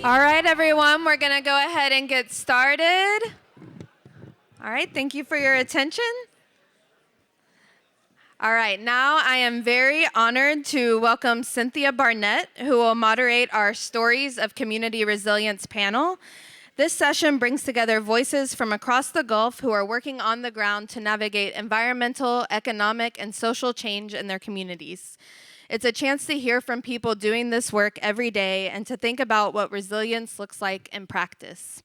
All right, everyone, we're going to go ahead and get started. All right, thank you for your attention. All right, now I am very honored to welcome Cynthia Barnett, who will moderate our Stories of Community Resilience panel. This session brings together voices from across the Gulf who are working on the ground to navigate environmental, economic, and social change in their communities. It's a chance to hear from people doing this work every day and to think about what resilience looks like in practice.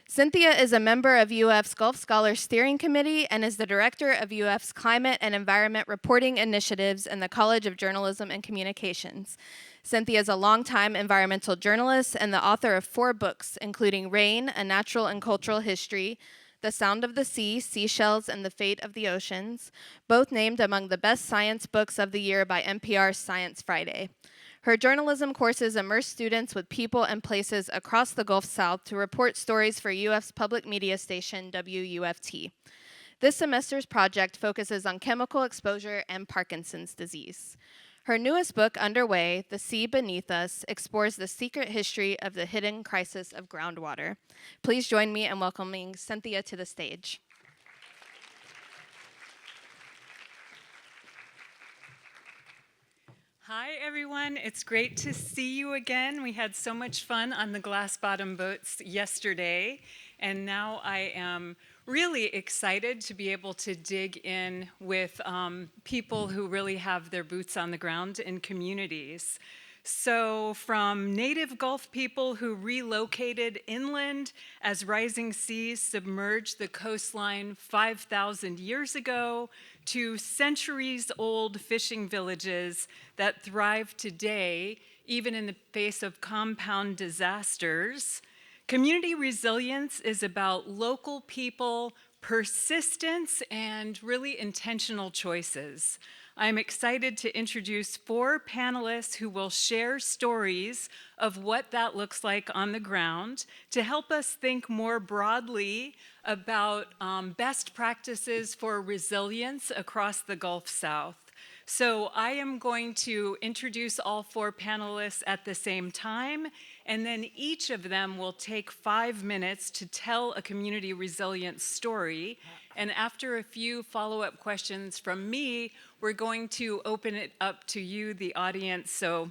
Cynthia is a member of UF's Gulf Scholars Steering Committee and is the director of UF's Climate and Environment Reporting Initiatives in the College of Journalism and Communications. Cynthia is a longtime environmental journalist and the author of 4 books, including Rain, A Natural and Cultural History, The Sound of the Sea, Seashells, and the Fate of the Oceans, both named among the best science books of the year by NPR's Science Friday. Her journalism courses immerse students with people and places across the Gulf South to report stories for UF's public media station, WUFT. This semester's project focuses on chemical exposure and Parkinson's disease. Her newest book, underway, The Sea Beneath Us, explores the secret history of the hidden crisis of groundwater. Please join me in welcoming Cynthia to the stage. Hi, everyone. It's great to see you again. We had so much fun on the glass bottom boats yesterday, and now I am really excited to be able to dig in with people who really have their boots on the ground in communities. So from native Gulf people who relocated inland as rising seas submerged the coastline 5,000 years ago, to centuries-old fishing villages that thrive today, even in the face of compound disasters. Community resilience is about local people, persistence, and really intentional choices. I'm excited to introduce 4 panelists who will share stories of what that looks like on the ground to help us think more broadly about best practices for resilience across the Gulf South. So I am going to introduce all 4 panelists at the same time, and then each of them will take 5 minutes to tell a community resilience story. And after a few follow-up questions from me, we're going to open it up to you, the audience, so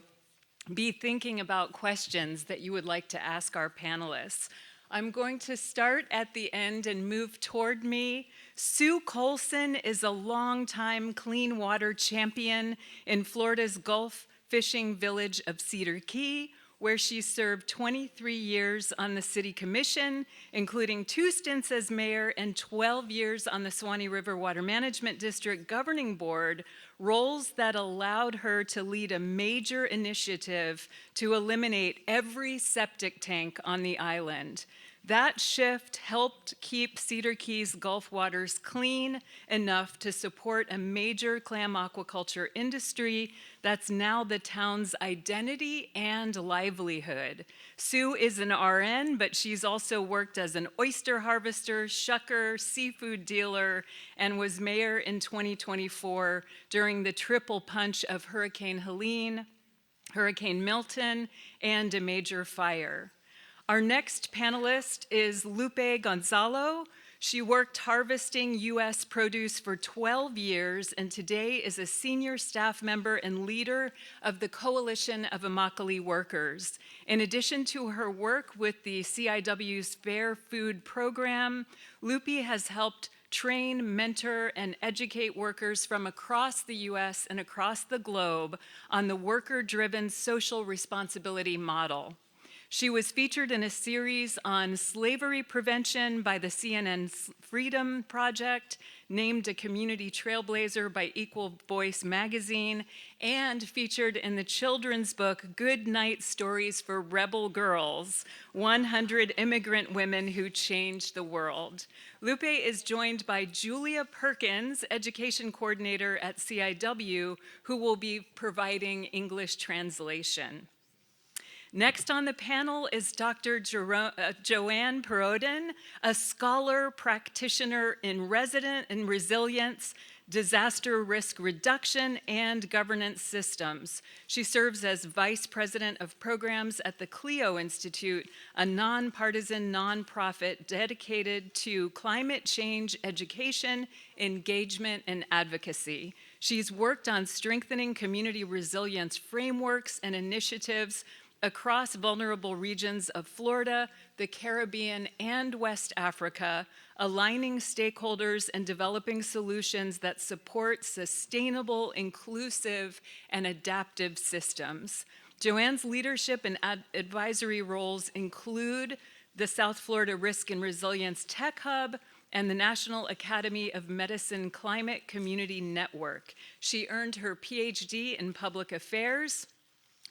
be thinking about questions that you would like to ask our panelists. I'm going to start at the end and move toward me. Sue Colson is a longtime clean water champion in Florida's Gulf fishing village of Cedar Key, where she served 23 years on the city commission, including 2 stints as mayor and 12 years on the Suwannee River Water Management District Governing Board, roles that allowed her to lead a major initiative to eliminate every septic tank on the island. That shift helped keep Cedar Key's Gulf waters clean enough to support a major clam aquaculture industry that's now the town's identity and livelihood. Sue is an RN, but she's also worked as an oyster harvester, shucker, seafood dealer, and was mayor in 2024 during the triple punch of Hurricane Helene, Hurricane Milton, and a major fire. Our next panelist is Lupe Gonzalo. She worked harvesting U.S. produce for 12 years and today is a senior staff member and leader of the Coalition of Immokalee Workers. In addition to her work with the CIW's Fair Food Program, Lupe has helped train, mentor, and educate workers from across the U.S. and across the globe on the worker-driven social responsibility model. She was featured in a series on slavery prevention by the CNN Freedom Project, named a community trailblazer by Equal Voice magazine, and featured in the children's book Good Night Stories for Rebel Girls, 100 Immigrant Women Who Changed the World. Lupe is joined by Julia Perkins, education coordinator at CIW, who will be providing English translation. Next on the panel is Dr. Joanne Perodin, a scholar practitioner in resident in resilience, disaster risk reduction, and governance systems. She serves as Vice President of Programs at the Clio Institute, a nonpartisan nonprofit dedicated to climate change education, engagement, and advocacy. She's worked on strengthening community resilience frameworks and initiatives across vulnerable regions of Florida, the Caribbean, and West Africa, aligning stakeholders and developing solutions that support sustainable, inclusive, and adaptive systems. Joanne's leadership and advisory roles include the South Florida Risk and Resilience Tech Hub and the National Academy of Medicine Climate Community Network. She earned her PhD in Public Affairs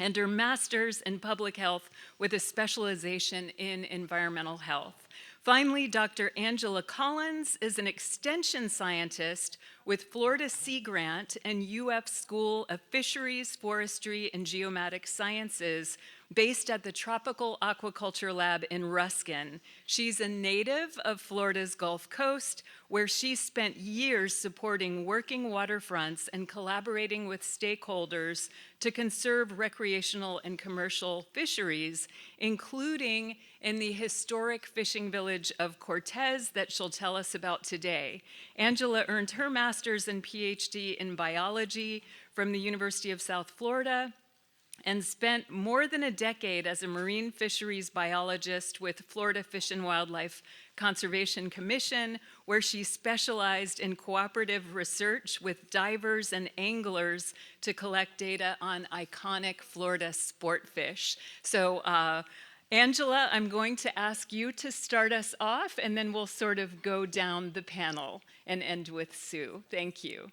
and her master's in public health with a specialization in environmental health. Finally, Dr. Angela Collins is an extension scientist with Florida Sea Grant and UF School of Fisheries, Forestry, and Geomatic Sciences, based at the Tropical Aquaculture Lab in Ruskin. She's a native of Florida's Gulf Coast, where she spent years supporting working waterfronts and collaborating with stakeholders to conserve recreational and commercial fisheries, including in the historic fishing village of Cortez that she'll tell us about today. Angela earned her master's and PhD in biology from the University of South Florida and spent more than a decade as a marine fisheries biologist with Florida Fish and Wildlife Conservation Commission, where she specialized in cooperative research with divers and anglers to collect data on iconic Florida sport fish. So Angela, I'm going to ask you to start us off, and then we'll sort of go down the panel and end with Sue. Thank you.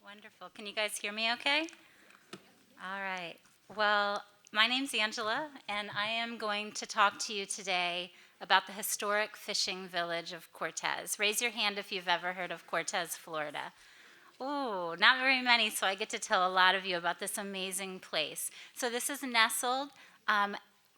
Wonderful. Can you guys hear me okay? All right. Well, my name's Angela, and I am going to talk to you today about the historic fishing village of Cortez. Raise your hand if you've ever heard of Cortez, Florida. Ooh, not very many, so I get to tell a lot of you about this amazing place. So this is nestled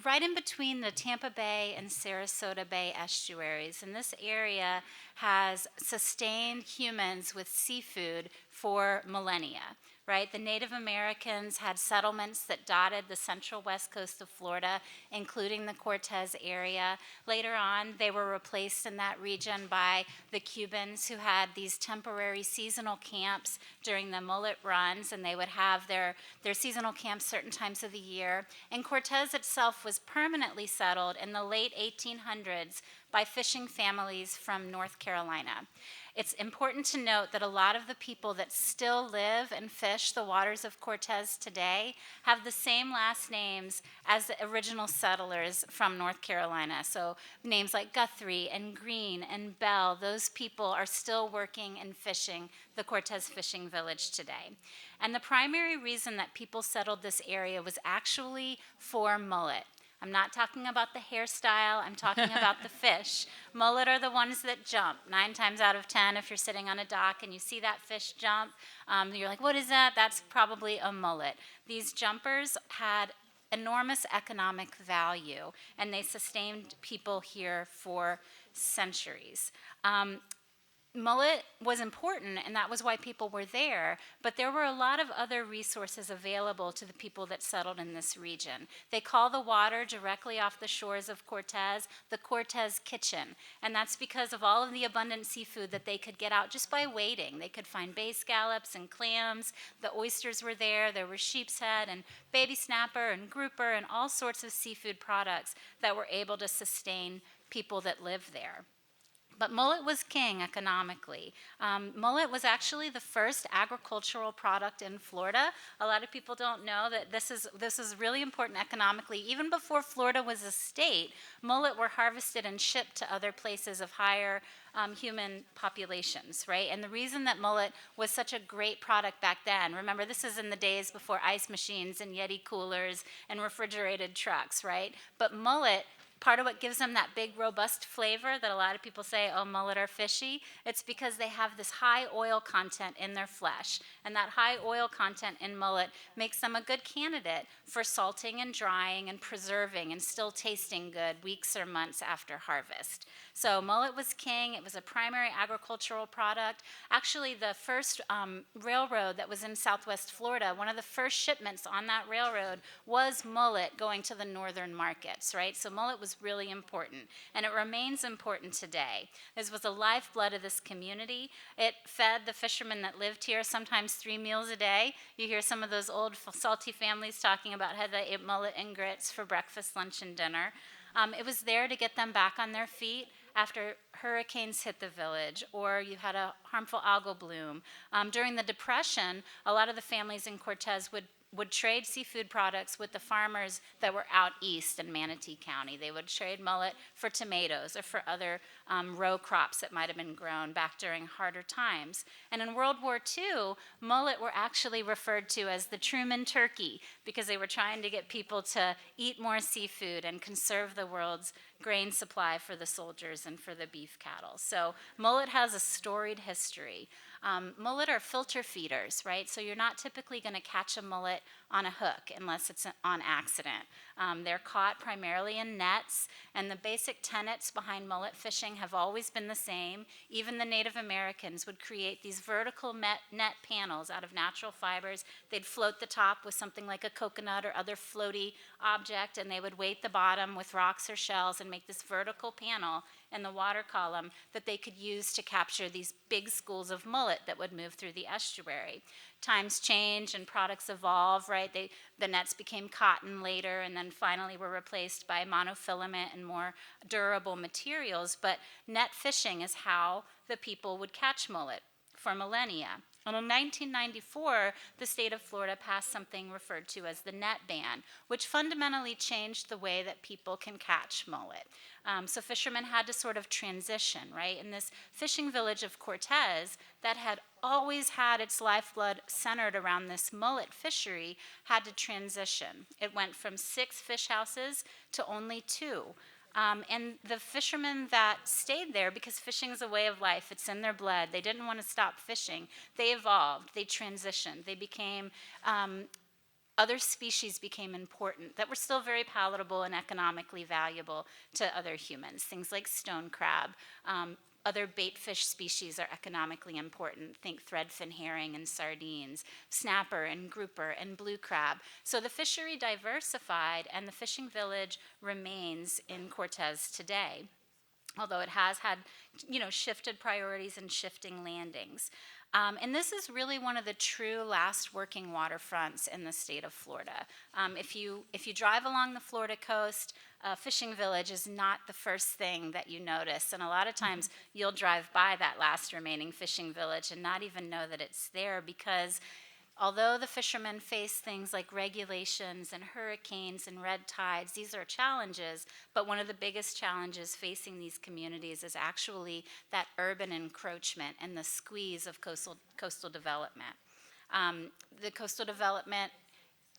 right in between the Tampa Bay and Sarasota Bay estuaries, and this area has sustained humans with seafood for millennia. Right? The Native Americans had settlements that dotted the central west coast of Florida, including the Cortez area. Later on, they were replaced in that region by the Cubans, who had these temporary seasonal camps during the mullet runs, and they would have their seasonal camps certain times of the year. And Cortez itself was permanently settled in the late 1800s by fishing families from North Carolina. It's important to note that a lot of the people that still live and fish the waters of Cortez today have the same last names as the original settlers from North Carolina. So names like Guthrie and Green and Bell, those people are still working and fishing the Cortez fishing village today. And the primary reason that people settled this area was actually for mullet. I'm not talking about the hairstyle, I'm talking about the fish. Mullet are the ones that jump. 9 times out of 10, if you're sitting on a dock and you see that fish jump, you're like, what is that? That's probably a mullet. These jumpers had enormous economic value, and they sustained people here for centuries. Mullet was important, and that was why people were there, but there were a lot of other resources available to the people that settled in this region. They call the water directly off the shores of Cortez the Cortez Kitchen, and that's because of all of the abundant seafood that they could get out just by waiting. They could find bay scallops and clams, the oysters were there were sheep's head and baby snapper and grouper and all sorts of seafood products that were able to sustain people that lived there. But mullet was king economically. Mullet was actually the first agricultural product in Florida. A lot of people don't know that this is really important economically. Even before Florida was a state, mullet were harvested and shipped to other places of higher human populations, right? And the reason that mullet was such a great product back then, remember this is in the days before ice machines and Yeti coolers and refrigerated trucks, right? But mullet part of what gives them that big, robust flavor that a lot of people say, oh, mullet are fishy, it's because they have this high oil content in their flesh. And that high oil content in mullet makes them a good candidate for salting and drying and preserving and still tasting good weeks or months after harvest. So mullet was king. It was a primary agricultural product. Actually, the first railroad that was in Southwest Florida, one of the first shipments on that railroad was mullet going to the northern markets, right? So mullet was really important, and it remains important today. This was the lifeblood of this community. It fed the fishermen that lived here sometimes 3 meals a day. You hear some of those old salty families talking about how they ate mullet and grits for breakfast, lunch, and dinner. It was there to get them back on their feet after hurricanes hit the village, or you had a harmful algal bloom. During the Depression, a lot of the families in Cortez would trade seafood products with the farmers that were out east in Manatee County. They would trade mullet for tomatoes or for other row crops that might have been grown back during harder times. And in World War II, mullet were actually referred to as the Truman turkey because they were trying to get people to eat more seafood and conserve the world's grain supply for the soldiers and for the beef cattle. So mullet has a storied history. Mullet are filter feeders, right? So you're not typically going to catch a mullet on a hook unless it's on accident. They're caught primarily in nets, and the basic tenets behind mullet fishing have always been the same. Even the Native Americans would create these vertical net panels out of natural fibers. They'd float the top with something like a coconut or other floaty object, and they would weight the bottom with rocks or shells and make this vertical panel in the water column that they could use to capture these big schools of mullet that would move through the estuary. Times change and products evolve, right? The nets became cotton later and then finally were replaced by monofilament and more durable materials. But net fishing is how the people would catch mullet for millennia. And in 1994, the state of Florida passed something referred to as the net ban, which fundamentally changed the way that people can catch mullet. So fishermen had to sort of transition, right? In this fishing village of Cortez that had always had its lifeblood centered around this mullet fishery had to transition. It went from 6 fish houses to only 2. And the fishermen that stayed there, because fishing is a way of life, it's in their blood, they didn't want to stop fishing, they evolved, they transitioned, they became, other species became important that were still very palatable and economically valuable to other humans. Things like stone crab, other bait fish species are economically important. Think threadfin herring and sardines, snapper and grouper and blue crab. So the fishery diversified and the fishing village remains in Cortez today, although it has had, shifted priorities and shifting landings. And this is really one of the true last working waterfronts in the state of Florida. If you drive along the Florida coast, fishing village is not the first thing that you notice. And a lot of times you'll drive by that last remaining fishing village and not even know that it's there, because although the fishermen face things like regulations and hurricanes and red tides, these are challenges, but one of the biggest challenges facing these communities is actually that urban encroachment and the squeeze of coastal development. The coastal development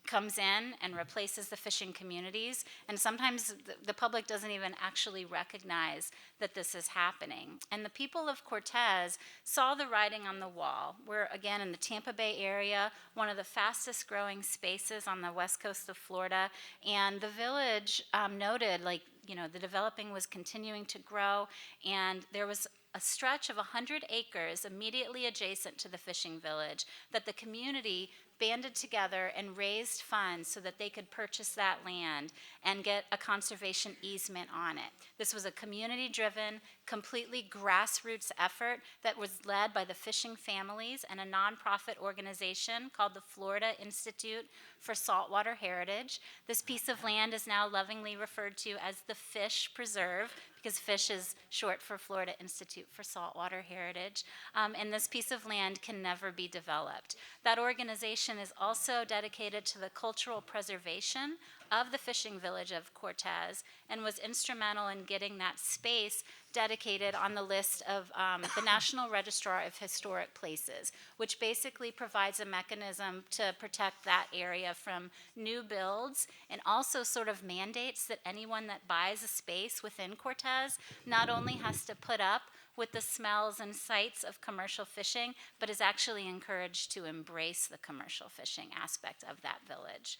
comes in and replaces the fishing communities, and sometimes the public doesn't even actually recognize that this is happening. And the people of Cortez saw the writing on the wall. We're, again, in the Tampa Bay area, one of the fastest growing spaces on the west coast of Florida, and the village noted, the developing was continuing to grow, and there was a stretch of 100 acres immediately adjacent to the fishing village that the community banded together and raised funds so that they could purchase that land and get a conservation easement on it. This was a community-driven, completely grassroots effort that was led by the fishing families and a nonprofit organization called the Florida Institute for Saltwater Heritage. This piece of land is now lovingly referred to as the Fish Preserve, because fish is short for Florida Institute for Saltwater Heritage, and this piece of land can never be developed. That organization foundation is also dedicated to the cultural preservation of the fishing village of Cortez and was instrumental in getting that space dedicated on the list of the National Registrar of Historic Places, which basically provides a mechanism to protect that area from new builds and also sort of mandates that anyone that buys a space within Cortez not only has to put up with the smells and sights of commercial fishing, but is actually encouraged to embrace the commercial fishing aspect of that village.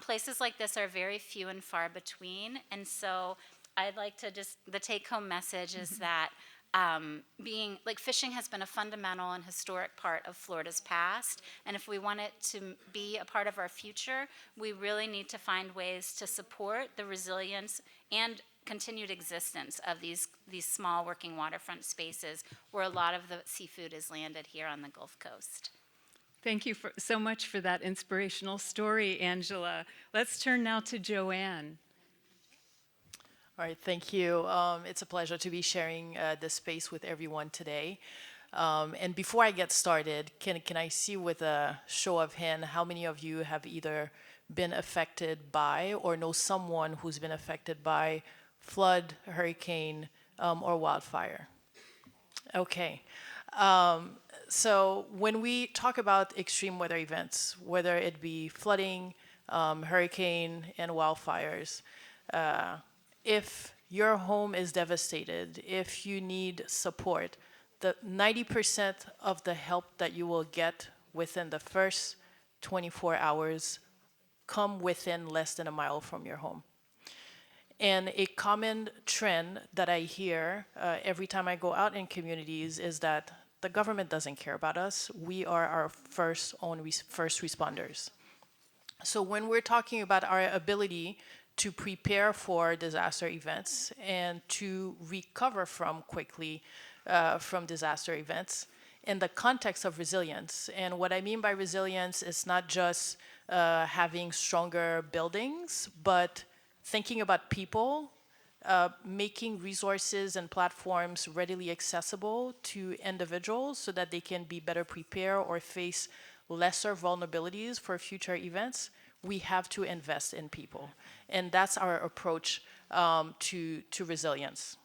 Places like this are very few and far between, and so I'd like to the take-home message is that fishing has been a fundamental and historic part of Florida's past, and if we want it to be a part of our future, we really need to find ways to support the resilience and continued existence of these small working waterfront spaces where a lot of the seafood is landed here on the Gulf Coast. Thank you so much for that inspirational story, Angela. Let's turn now to Joanne. All right, thank you. It's a pleasure to be sharing this space with everyone today. And before I get started, can I see with a show of hand how many of you have either been affected by or know someone who's been affected by flood, hurricane, or wildfire? Okay. So when we talk about extreme weather events, whether it be flooding, hurricane, and wildfires, if your home is devastated, if you need support, the 90% of the help that you will get within the first 24 hours come within less than a mile from your home. And a common trend that I hear every time I go out in communities is that the government doesn't care about us. We are our first responders. So when we're talking about our ability to prepare for disaster events and to recover from quickly from disaster events in the context of resilience. And what I mean by resilience is not just having stronger buildings, but thinking about people, making resources and platforms readily accessible to individuals so that they can be better prepared or face lesser vulnerabilities for future events. We have to invest in people. And that's our approach to resilience.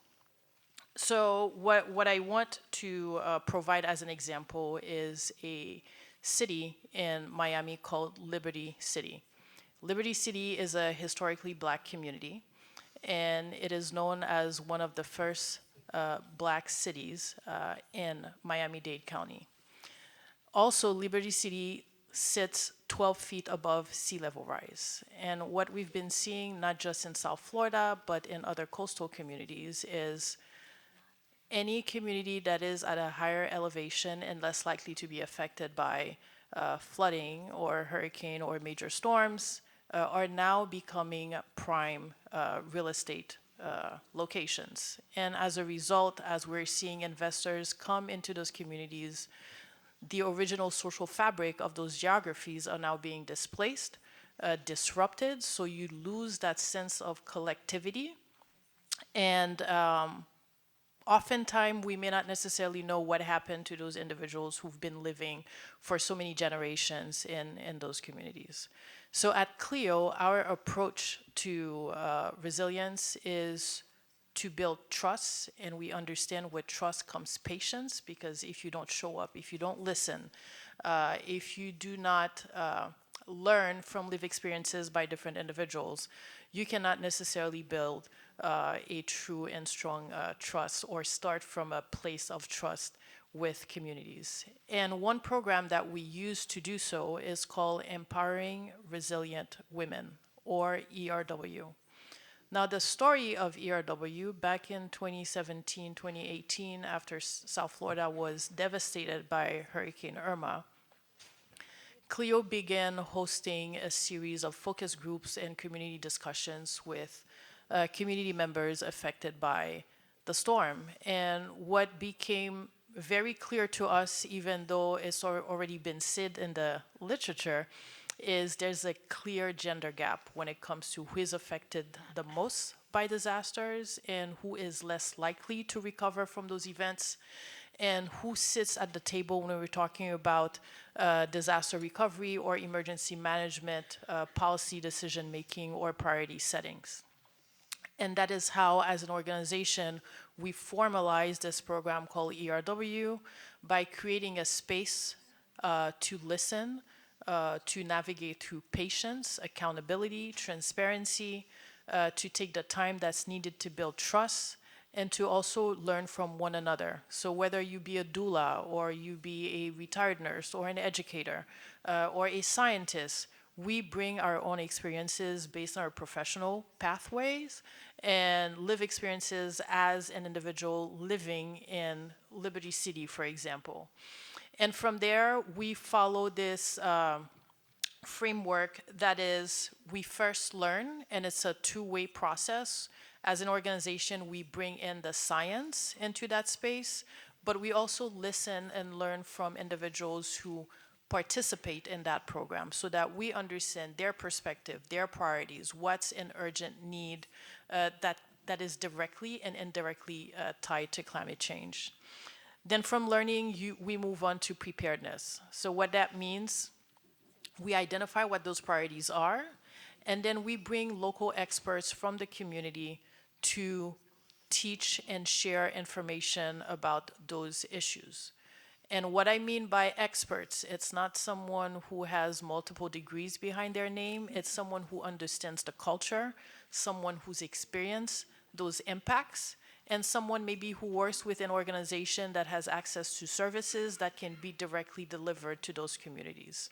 So what I want to provide as an example is a city in Miami called Liberty City. Liberty City is a historically black community, and it is known as one of the first black cities in Miami-Dade County. Also, Liberty City sits 12 feet above sea level rise. And what we've been seeing, not just in South Florida, but in other coastal communities, is any community that is at a higher elevation and less likely to be affected by flooding or hurricane or major storms are now becoming prime real estate locations. And as a result, as we're seeing investors come into those communities, the original social fabric of those geographies are now being displaced, disrupted, so you lose that sense of collectivity. And oftentimes, we may not necessarily know what happened to those individuals who've been living for so many generations in those communities. So at Clio, our approach to resilience is to build trust, and we understand with trust comes patience, because if you don't show up, if you don't listen, if you do not learn from lived experiences by different individuals, you cannot necessarily build a true and strong trust or start from a place of trust with communities. And one program that we use to do so is called Empowering Resilient Women, or ERW. Now, the story of ERW back in 2017, 2018, after South Florida was devastated by Hurricane Irma, Clio began hosting a series of focus groups and community discussions with community members affected by the storm. And what became very clear to us, even though it's already been said in the literature, is there's a clear gender gap when it comes to who is affected the most by disasters and who is less likely to recover from those events. and who sits at the table when we're talking about disaster recovery or emergency management, policy decision making, or priority settings. And that is how, as an organization, we formalized this program called ERW by creating a space to listen, to navigate through patience, accountability, transparency, to take the time that's needed to build trust, and to also learn from one another. So whether you be a doula, or you be a retired nurse, or an educator, or a scientist, we bring our own experiences based on our professional pathways and live experiences as an individual living in Liberty City, for example. And from there, we follow this framework that is, we first learn, and it's a two-way process. As an organization, we bring in the science into that space, but we also listen and learn from individuals who participate in that program so that we understand their perspective, their priorities, what's an urgent need that is directly and indirectly tied to climate change. Then from learning, we move on to preparedness. So what that means, we identify what those priorities are, and then we bring local experts from the community to teach and share information about those issues. And what I mean by experts, it's not someone who has multiple degrees behind their name. It's someone who understands the culture, someone who's experienced those impacts, and someone maybe who works with an organization that has access to services that can be directly delivered to those communities.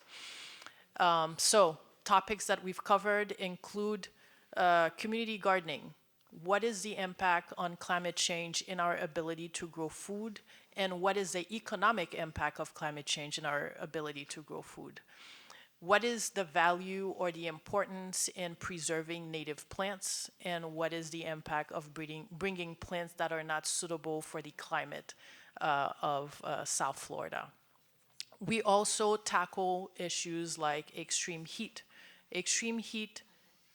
So topics that we've covered include community gardening. What is the impact on climate change in our ability to grow food? And what is the economic impact of climate change in our ability to grow food? What is the value or the importance in preserving native plants? And what is the impact of bringing plants that are not suitable for the climate of South Florida? We also tackle issues like extreme heat. Extreme heat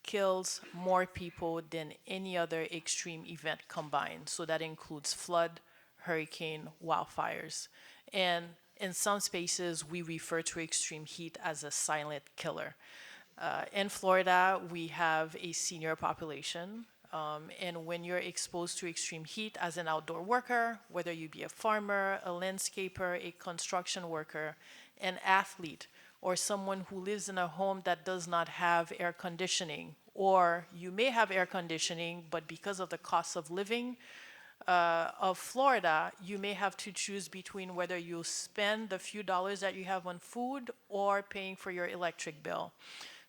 kills more people than any other extreme event combined. So that includes flood, hurricane, wildfires. And in some spaces, we refer to extreme heat as a silent killer. In Florida, we have a senior population. And when you're exposed to extreme heat as an outdoor worker, whether you be a farmer, a landscaper, a construction worker, an athlete, or someone who lives in a home that does not have air conditioning, or you may have air conditioning, but because of the cost of living of Florida, you may have to choose between whether you spend the few dollars that you have on food or paying for your electric bill.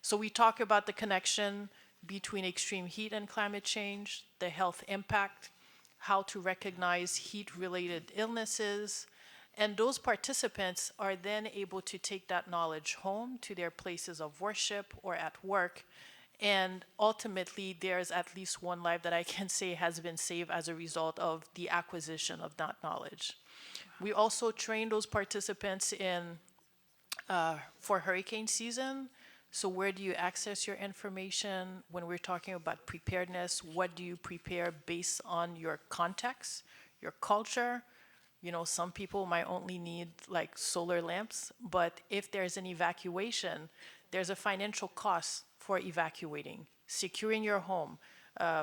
So we talk about the connection between extreme heat and climate change, the health impact, how to recognize heat-related illnesses, and those participants are then able to take that knowledge home to their places of worship or at work. And ultimately, there's at least one life that I can say has been saved as a result of the acquisition of that knowledge. We also train those participants for hurricane season. So where do you access your information? When we're talking about preparedness, what do you prepare based on your context, your culture? You know, some people might only need like solar lamps, but if there's an evacuation, there's a financial cost for evacuating, securing your home,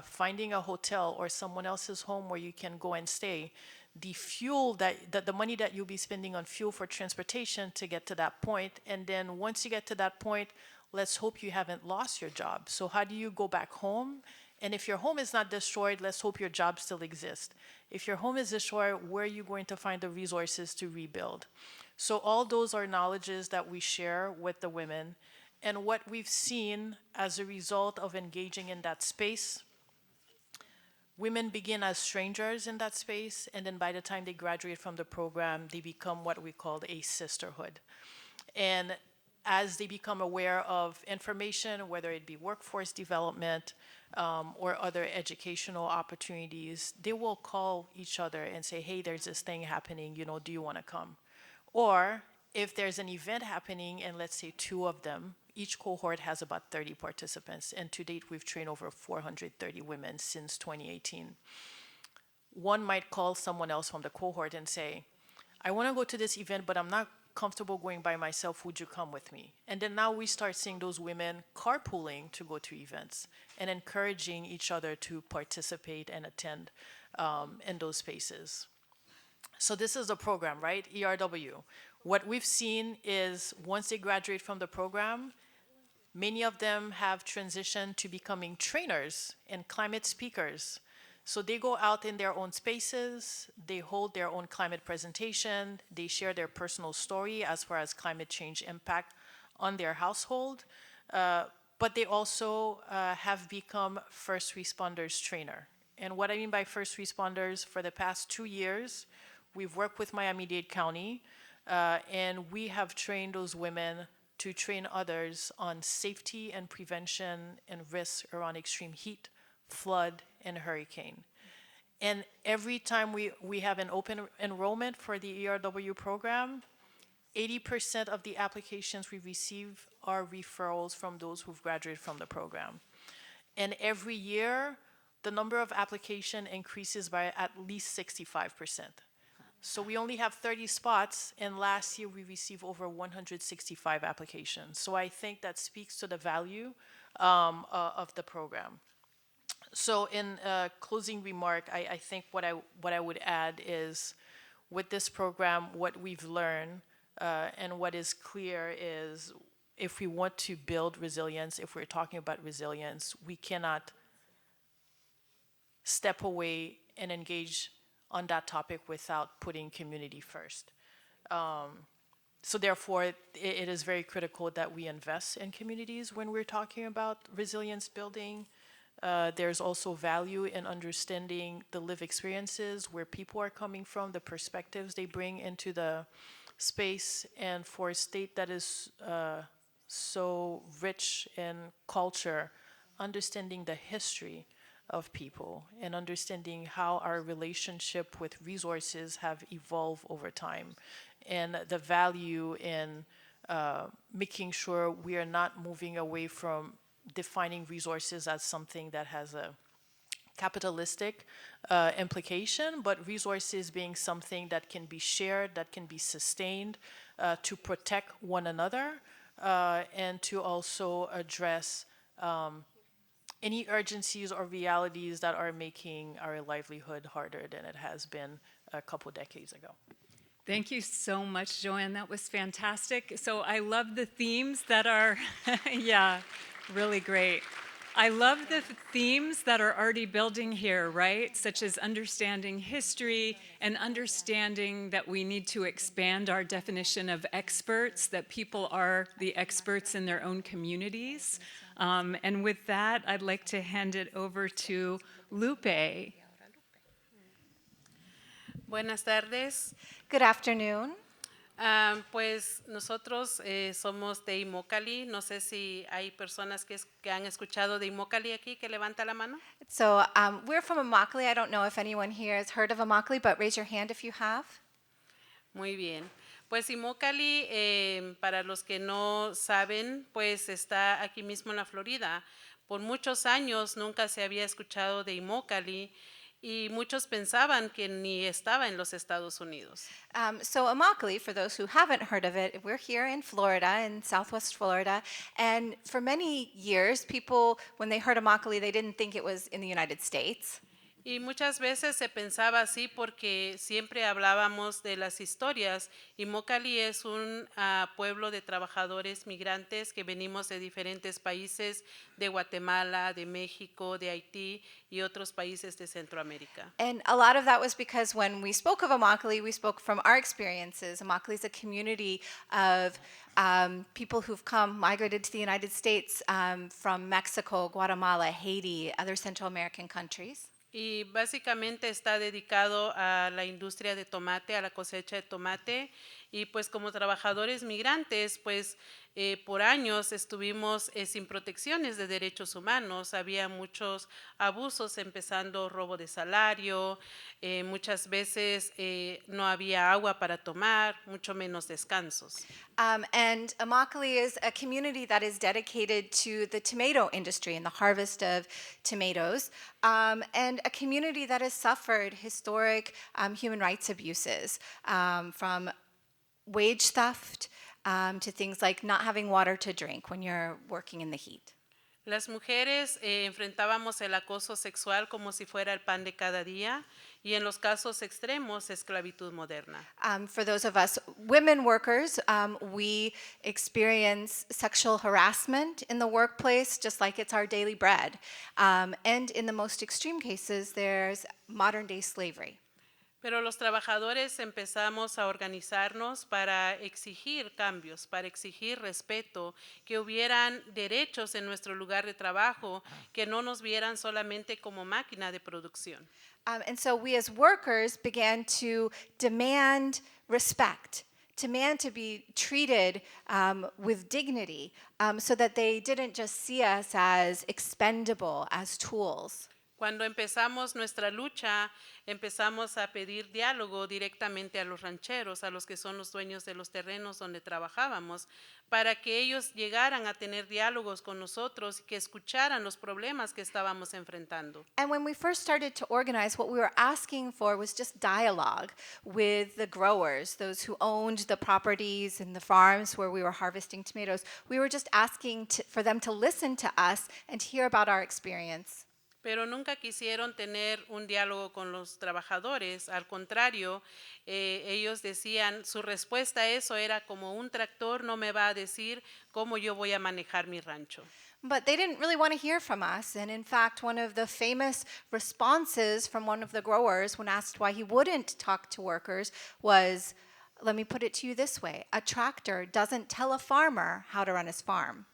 finding a hotel or someone else's home where you can go and stay. The fuel the money that you'll be spending on fuel for transportation to get to that point, and then once you get to that point, let's hope you haven't lost your job. So how do you go back home? And if your home is not destroyed, let's hope your job still exists. If your home is destroyed, where are you going to find the resources to rebuild? So all those are knowledges that we share with the women. And what we've seen as a result of engaging in that space, women begin as strangers in that space, and then by the time they graduate from the program, they become what we call a sisterhood. And as they become aware of information, whether it be workforce development or other educational opportunities, they will call each other and say, hey, there's this thing happening, you know, do you want to come? Or if there's an event happening and let's say 2 of them, each cohort has about 30 participants, and to date we've trained over 430 women since 2018. One might call someone else from the cohort and say, I want to go to this event, but I'm not comfortable going by myself. Would you come with me? And then now we start seeing those women carpooling to go to events and encouraging each other to participate and attend in those spaces. So this is the program, right? ERW. What we've seen is once they graduate from the program, many of them have transitioned to becoming trainers and climate speakers. So they go out in their own spaces, they hold their own climate presentation, they share their personal story as far as climate change impact on their household, but they also have become first responders trainer. And what I mean by first responders, for the past 2 years, we've worked with Miami-Dade County, and we have trained those women to train others on safety and prevention and risks around extreme heat, flood, and hurricane. And every time we have an open enrollment for the ERW program, 80% of the applications we receive are referrals from those who've graduated from the program. And every year, the number of application increases by at least 65%. So we only have 30 spots, and last year we received over 165 applications. So I think that speaks to the value of the program. So in closing remark, I think what I would add is, with this program, what we've learned and what is clear is, if we want to build resilience, if we're talking about resilience, we cannot step away and engage on that topic without putting community first. So therefore, it is very critical that we invest in communities when we're talking about resilience building. There's also value in understanding the lived experiences, where people are coming from, the perspectives they bring into the space. And for a state that is so rich in culture, understanding the history of people and understanding how our relationship with resources have evolved over time, and the value in making sure we are not moving away from defining resources as something that has a capitalistic implication, but resources being something that can be shared, that can be sustained to protect one another, and to also address any urgencies or realities that are making our livelihood harder than it has been a couple decades ago. Thank you so much, Joanne. That was fantastic. So I love the themes that are, yeah, really great. I love the themes that are already building here, right? Such as understanding history and understanding that we need to expand our definition of experts, that people are the experts in their own communities. And with that, I'd like to hand it over to Lupe. Buenas tardes. Good afternoon. Pues nosotros somos de Immokalee. No sé si hay personas que han escuchado de Immokalee aquí, que levanta la mano. So we're from Immokalee. I don't know if anyone here has heard of Immokalee, but raise your hand if you have. Muy bien. Pues Immokalee, para los que no saben, pues está aquí mismo en la Florida. Por muchos años nunca se había escuchado de Immokalee, y muchos pensaban que ni estaba en los Estados Unidos. So Immokalee, for those who haven't heard of it, we're here in Florida, in Southwest Florida, and for many years, people, when they heard Immokalee, they didn't think it was in the United States. Y muchas veces se pensaba así porque siempre hablábamos de las historias. Immokalee es un pueblo de trabajadores migrantes que venimos de diferentes países, de Guatemala, de México, de Haití y otros países de Centroamérica. And a lot of that was because when we spoke of Immokalee, we spoke from our experiences. Immokalee is a community of people who've migrated to the United States from Mexico, Guatemala, Haiti, other Central American countries. Y básicamente está dedicado a la industria de tomate, a la cosecha de tomate, Y pues como trabajadores migrantes, pues por años estuvimos sin protecciones de derechos humanos. Había muchos abusos, empezando robo de salario, muchas veces no había agua para tomar, mucho menos descansos. And Immokalee is a community that is dedicated to the tomato industry and the harvest of tomatoes, and a community that has suffered historic human rights abuses, from wage theft to things like not having water to drink when you're working in the heat. Las mujeres enfrentábamos el acoso sexual como si fuera el pan de cada día y en los casos extremos, esclavitud moderna. For those of us women workers, we experience sexual harassment in the workplace just like it's our daily bread. And in the most extreme cases, there's modern day slavery. Pero los trabajadores empezamos a organizarnos para exigir cambios, para exigir respeto, que hubieran derechos en nuestro lugar de trabajo, que no nos vieran solamente como máquina de producción. And so we as workers began to demand respect, demand to be treated with dignity, so that they didn't just see us as expendable, as tools. Cuando empezamos nuestra lucha, empezamos a pedir diálogo directamente a los rancheros, a los que son los dueños de los terrenos donde trabajábamos, para que ellos llegaran a tener diálogos con nosotros y que escucharan los problemas que estábamos enfrentando. And when we first started to organize, what we were asking for was just dialogue with the growers, those who owned the properties and the farms where we were harvesting tomatoes. We were just asking for them to listen to us and hear about our experience. Pero nunca quisieron tener un diálogo con los trabajadores. Al contrario, ellos decían, su respuesta a eso era como un tractor no me va a decir cómo yo voy a manejar mi rancho. But they didn't really want to hear from us. And in fact, one of the famous responses from one of the growers when asked why he wouldn't talk to workers was, let me put it to you this way, a tractor doesn't tell a farmer how to run his farm.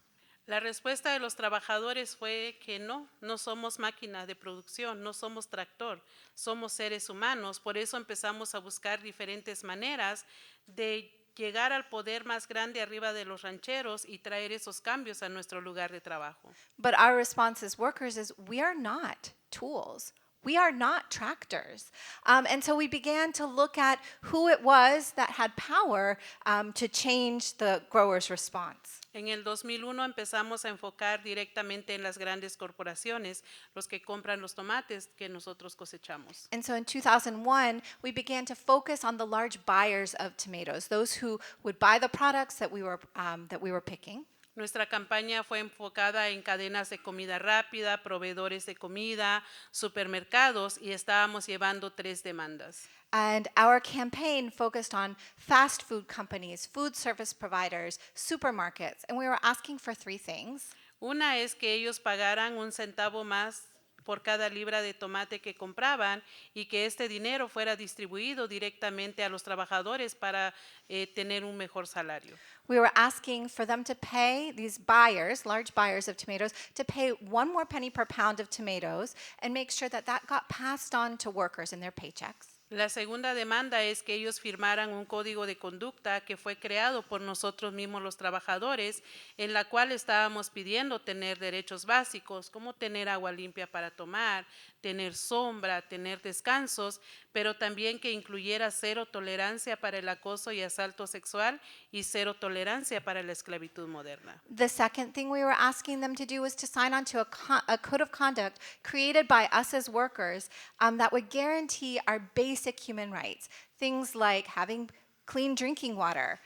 La respuesta de los trabajadores fue que no somos máquina de producción, no somos tractor, somos seres humanos. Por eso empezamos a buscar diferentes maneras de llegar al poder más grande arriba de los rancheros y traer esos cambios a nuestro lugar de trabajo. But our response as workers is, we are not tools. We are not tractors. And so we began to look at who it was that had power to change the growers' response. En el 2001 empezamos a enfocar directamente en las grandes corporaciones, los que compran los tomates que nosotros cosechamos. And so in 2001, we began to focus on the large buyers of tomatoes, those who would buy the products that we were picking. Nuestra campaña fue enfocada en cadenas de comida rápida, proveedores de comida, supermercados y estábamos llevando 3 demandas. And our campaign focused on fast food companies, food service providers, supermarkets, and we were asking for 3 things. Una es que ellos pagaran 1 centavo más por cada libra de tomate que compraban y que este dinero fuera distribuido directamente a los trabajadores para tener un mejor salario. We were asking for them to pay, these buyers, large buyers of tomatoes, to pay 1 more penny per pound of tomatoes and make sure that that got passed on to workers in their paychecks. La segunda demanda es que ellos firmaran un código de conducta que fue creado por nosotros mismos los trabajadores, en la cual estábamos pidiendo tener derechos básicos, como tener agua limpia para tomar, tener sombra, tener descansos, pero también que incluyera 0 tolerancia para el acoso y asalto sexual y 0 tolerancia para la esclavitud moderna. The second thing we were asking them to do was to sign on to a code of conduct created by us as workers that would guarantee our basic human rights. Things like having clean drinking water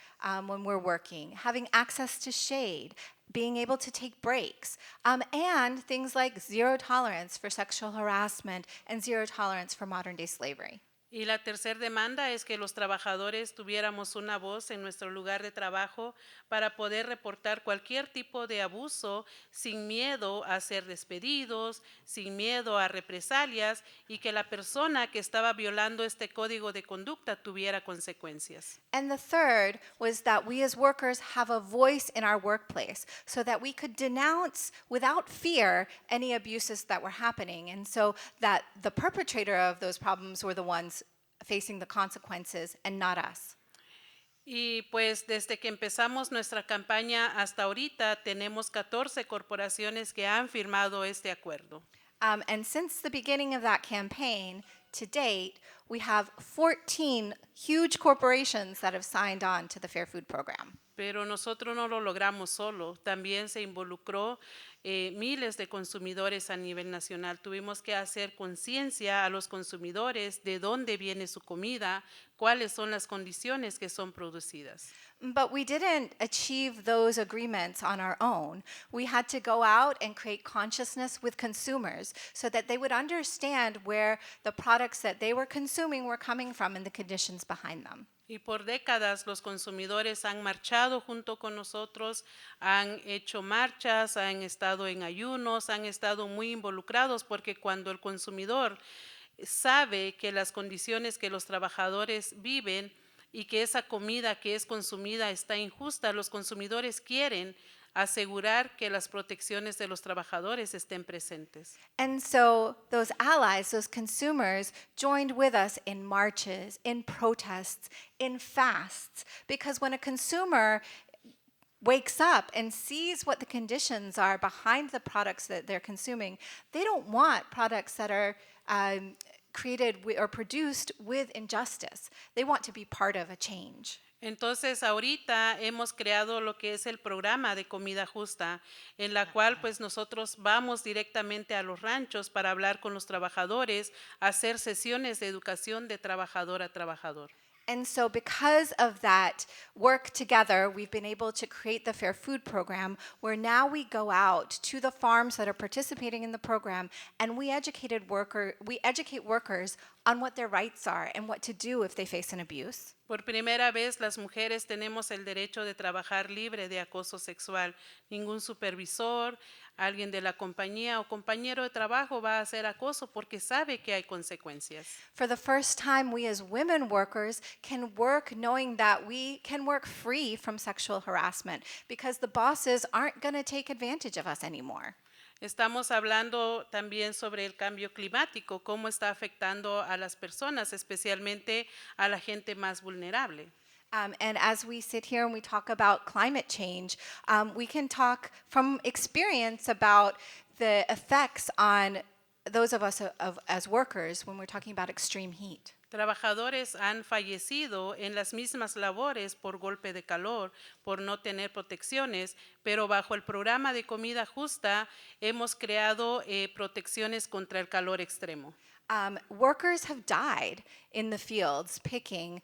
when we're working, having access to shade, being able to take breaks, and things like 0 tolerance for sexual harassment and 0 tolerance for modern day slavery. Y la tercera demanda es que los trabajadores tuviéramos una voz en nuestro lugar de trabajo para poder reportar cualquier tipo de abuso sin miedo a ser despedidos, sin miedo a represalias y que la persona que estaba violando este código de conducta tuviera consecuencias. And the third was that we as workers have a voice in our workplace so that we could denounce without fear any abuses that were happening, and so that the perpetrator of those problems were the ones facing the consequences and not us. Y pues desde que empezamos nuestra campaña hasta ahorita tenemos 14 corporaciones que han firmado este acuerdo. And since the beginning of that campaign to date, we have 14 huge corporations that have signed on to the Fair Food Program. Pero nosotros no lo logramos solo, también se involucró miles de consumidores a nivel nacional. Tuvimos que hacer conciencia a los consumidores de dónde viene su comida, cuáles son las condiciones que son producidas. But we didn't achieve those agreements on our own. We had to go out and create consciousness with consumers so that they would understand where the products that they were consuming were coming from and the conditions behind them. Y por décadas los consumidores han marchado junto con nosotros, han hecho marchas, han estado en ayunos, han estado muy involucrados porque cuando el consumidor sabe que las condiciones que los trabajadores viven y que esa comida que es consumida está injusta, los consumidores quieren asegurar que las protecciones de los trabajadores estén presentes. And so those allies, those consumers, joined with us in marches, in protests, in fasts, because when a consumer wakes up and sees what the conditions are behind the products that they're consuming, they don't want products that are created or produced with injustice. They want to be part of a change. Entonces, ahorita hemos creado lo que es el programa de comida justa, en la cual pues nosotros vamos directamente a los ranchos para hablar con los trabajadores, hacer sesiones de educación de trabajador a trabajador. And so because of that work together, we've been able to create the Fair Food Program, where now we go out to the farms that are participating in the program and we educate workers on what their rights are and what to do if they face an abuse. Por primera vez, las mujeres tenemos el derecho de trabajar libre de acoso sexual. Ningún supervisor, alguien de la compañía o compañero de trabajo va a hacer acoso porque sabe que hay consecuencias. For the first time, we as women workers can work knowing that we can work free from sexual harassment because the bosses aren't going to take advantage of us anymore. Estamos hablando también sobre el cambio climático, cómo está afectando a las personas, especialmente a la gente más vulnerable. And as we sit here and we talk about climate change, we can talk from experience about the effects on those of us as workers when we're talking about extreme heat. Trabajadores han fallecido en las mismas labores por golpe de calor, por no tener protecciones, pero bajo el programa de comida justa hemos creado protecciones contra el calor extremo. Workers have died in the fields picking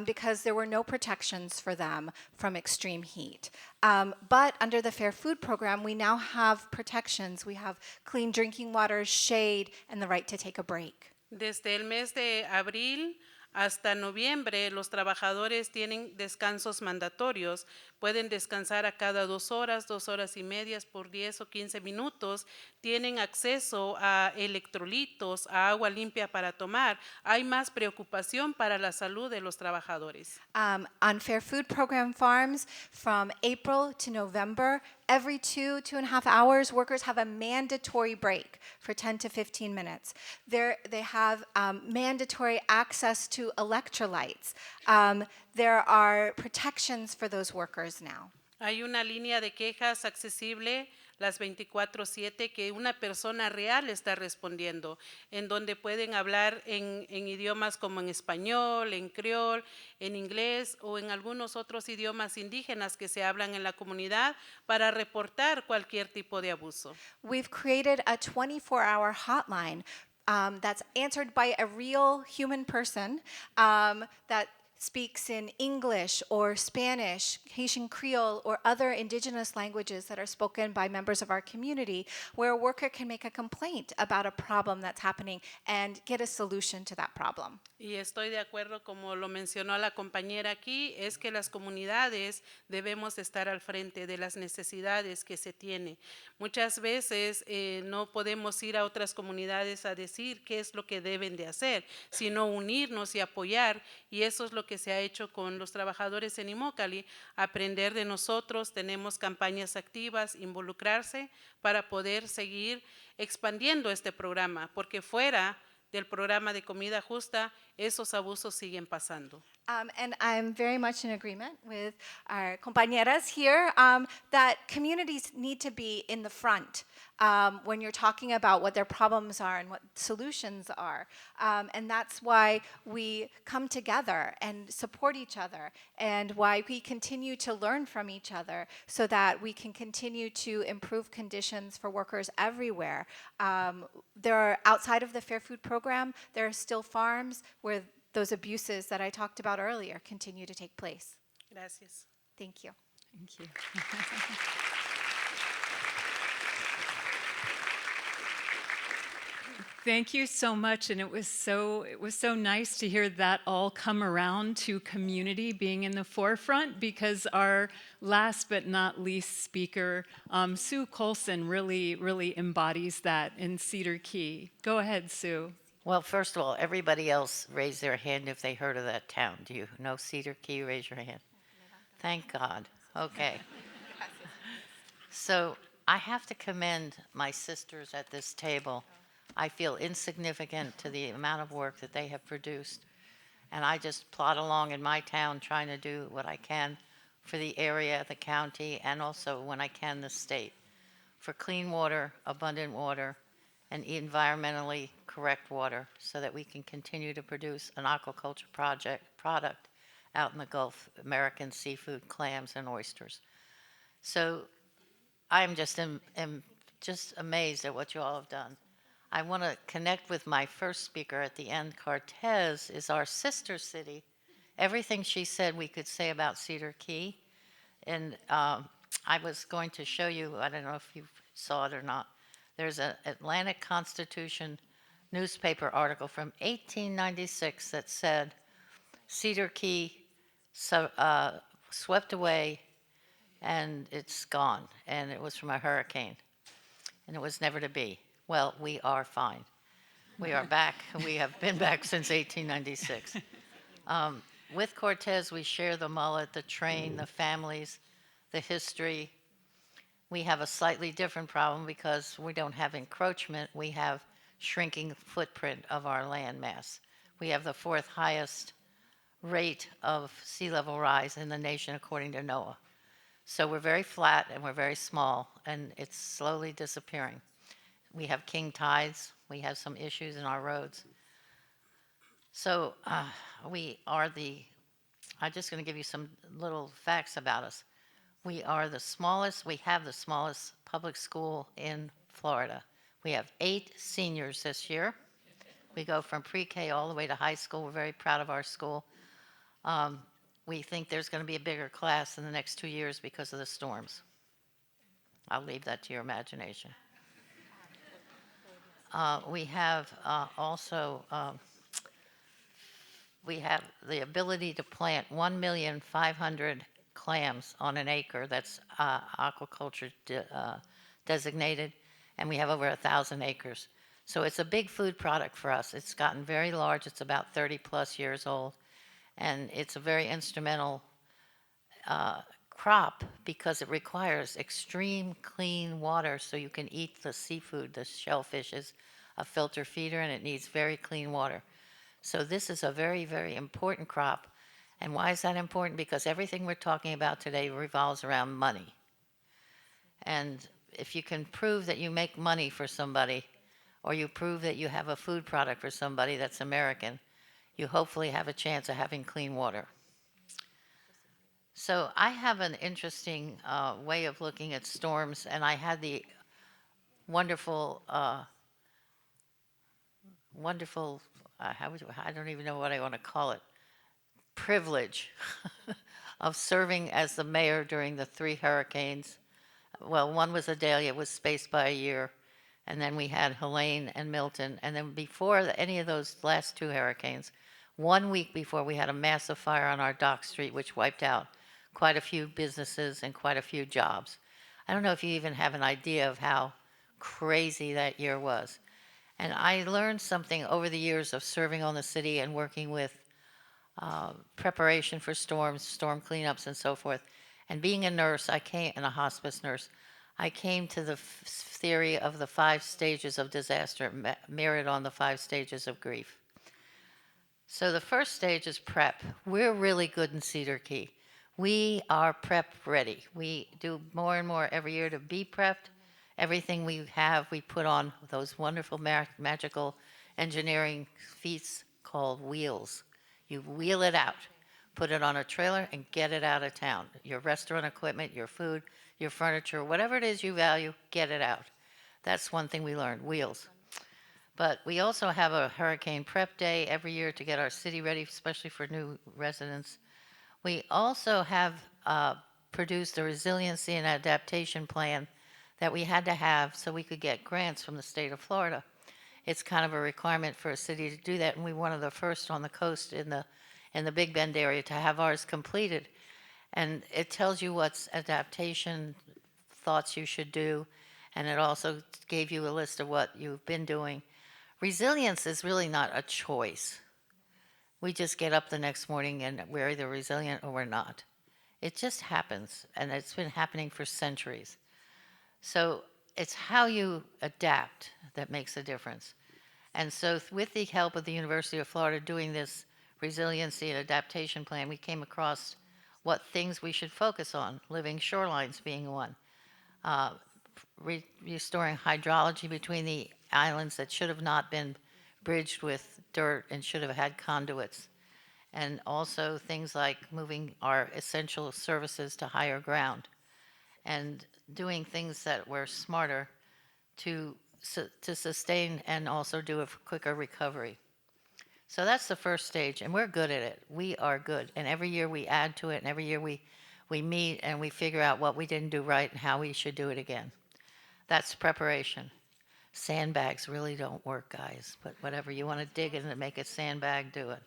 because there were no protections for them from extreme heat. But under the Fair Food Program, we now have protections. We have clean drinking water, shade, and the right to take a break. Desde el mes de abril hasta noviembre, los trabajadores tienen descansos mandatorios. Pueden descansar a cada 2 horas y media por 10 o 15 minutos. Tienen acceso a electrolitos, a agua limpia para tomar. Hay más preocupación para la salud de los trabajadores. On Fair Food Program farms, from April to November, every 2.5 hours, workers have a mandatory break for 10 to 15 minutes. They have mandatory access to electrolytes. There are protections for those workers now. Hay una línea de quejas accesible las 24/7 que una persona real está respondiendo, en donde pueden hablar en idiomas como en español, en creol, en inglés o en algunos otros idiomas indígenas que se hablan en la comunidad para reportar cualquier tipo de abuso. We've created a 24-hour hotline that's answered by a real human person that speaks in English or Spanish, Haitian Creole, or other indigenous languages that are spoken by members of our community, where a worker can make a complaint about a problem that's happening and get a solution to that problem. Y estoy de acuerdo, como lo mencionó la compañera aquí, es que las comunidades debemos estar al frente de las necesidades que se tiene. Muchas veces no podemos ir a otras comunidades a decir qué es lo que deben de hacer, sino unirnos y apoyar, y eso es lo que se ha hecho con los trabajadores en Immokalee, aprender de nosotros, tenemos campañas activas, involucrarse para poder seguir expandiendo este programa, porque fuera del programa de comida justa, esos abusos siguen pasando. And I'm very much in agreement with our compañeras here that communities need to be in the front when you're talking about what their problems are and what solutions are. And that's why we come together and support each other, and why we continue to learn from each other so that we can continue to improve conditions for workers everywhere. There are, outside of the Fair Food Program, there are still farms where those abuses that I talked about earlier continue to take place. Gracias. Thank you. Thank you. Thank you so much, and it was so nice to hear that all come around to community being in the forefront, because our last but not least speaker, Sue Colson, really embodies that in Cedar Key. Go ahead, Sue. Well, first of all, everybody else raise their hand if they heard of that town. Do you know Cedar Key? Raise your hand. Thank God. Okay. So I have to commend my sisters at this table. I feel insignificant to the amount of work that they have produced. And I just plod along in my town trying to do what I can for the area, the county, and also when I can the state, for clean water, abundant water, and environmentally correct water, so that we can continue to produce an aquaculture product out in the Gulf, American seafood, clams, and oysters. So I'm just just amazed at what you all have done. I want to connect with my first speaker at the end. Cortez is our sister city. Everything she said we could say about Cedar Key. And I was going to show you, I don't know if you saw it or not, there's an Atlantic Constitution newspaper article from 1896 that said Cedar Key swept away and it's gone. And it was from a hurricane. And it was never to be. Well, we are fine. We are back. We have been back since 1896. With Cortez, we share the mullet, the train, the families, the history. We have a slightly different problem because we don't have encroachment. We have shrinking footprint of our land mass. We have the fourth highest rate of sea level rise in the nation, according to NOAA. So we're very flat and we're very small, and it's slowly disappearing. We have king tides. We have some issues in our roads. So we are I'm just going to give you some little facts about us. We have the smallest public school in Florida. We have 8 seniors this year. We go from pre-K all the way to high school. We're very proud of our school. We think there's going to be a bigger class in the next 2 years because of the storms. I'll leave that to your imagination. We have we have the ability to plant 1,500,000 clams on an acre that's aquaculture designated, and we have over 1,000 acres. So it's a big food product for us. It's gotten very large. It's about 30 plus years old, and it's a very instrumental crop because it requires extreme clean water so you can eat the seafood. The shellfish is a filter feeder, and it needs very clean water. So this is a very, very important crop. And why is that important? Because everything we're talking about today revolves around money. And if you can prove that you make money for somebody, or you prove that you have a food product for somebody that's American, you hopefully have a chance of having clean water. So I have an interesting way of looking at storms, and I had the wonderful, I don't even know what I want to call it, privilege of serving as the mayor during the 3 hurricanes. Well, one was Idalia, it was spaced by a year, and then we had Helene and Milton, and then before any of those last 2 hurricanes, 1 week before, we had a massive fire on our dock street which wiped out quite a few businesses and quite a few jobs. I don't know if you even have an idea of how crazy that year was. And I learned something over the years of serving on the city and working with preparation for storms, storm cleanups, and so forth. And being a nurse, and a hospice nurse, I came to the theory of the 5 stages of disaster, mirrored on the 5 stages of grief. So the first stage is prep. We're really good in Cedar Key. We are prep ready. We do more and more every year to be prepped. Everything we have, we put on those wonderful magical engineering feats called wheels. You wheel it out, put it on a trailer, and get it out of town. Your restaurant equipment, your food, your furniture, whatever it is you value, get it out. That's one thing we learned, wheels. But we also have a hurricane prep day every year to get our city ready, especially for new residents. We also have produced a resiliency and adaptation plan that we had to have so we could get grants from the state of Florida. It's kind of a requirement for a city to do that, and we were one of the first on the coast in the Big Bend area to have ours completed. And it tells you what's adaptation thoughts you should do, and it also gave you a list of what you've been doing. Resilience is really not a choice. We just get up the next morning and we're either resilient or we're not. It just happens, and it's been happening for centuries. So it's how you adapt that makes a difference. And so with the help of the University of Florida doing this resiliency and adaptation plan, we came across what things we should focus on, living shorelines being one, restoring hydrology between the islands that should have not been bridged with dirt and should have had conduits, and also things like moving our essential services to higher ground and doing things that were smarter to sustain and also do a quicker recovery. So that's the first stage, and we're good at it. We are good, and every year we add to it, and every year we meet and we figure out what we didn't do right and how we should do it again. That's preparation. Sandbags really don't work, guys, but whatever. You want to dig in and make a sandbag, do it.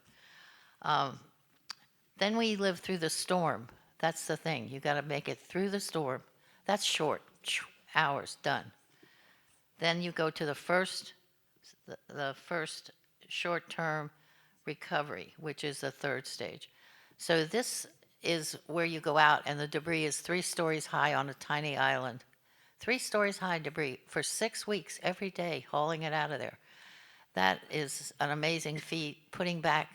Then we live through the storm. That's the thing. You got to make it through the storm. That's short, hours, done. Then you go to the first short-term recovery, which is the third stage. So this is where you go out and the debris is 3 stories high on a tiny island. 3 stories high debris for 6 weeks every day, hauling it out of there. That is an amazing feat, putting back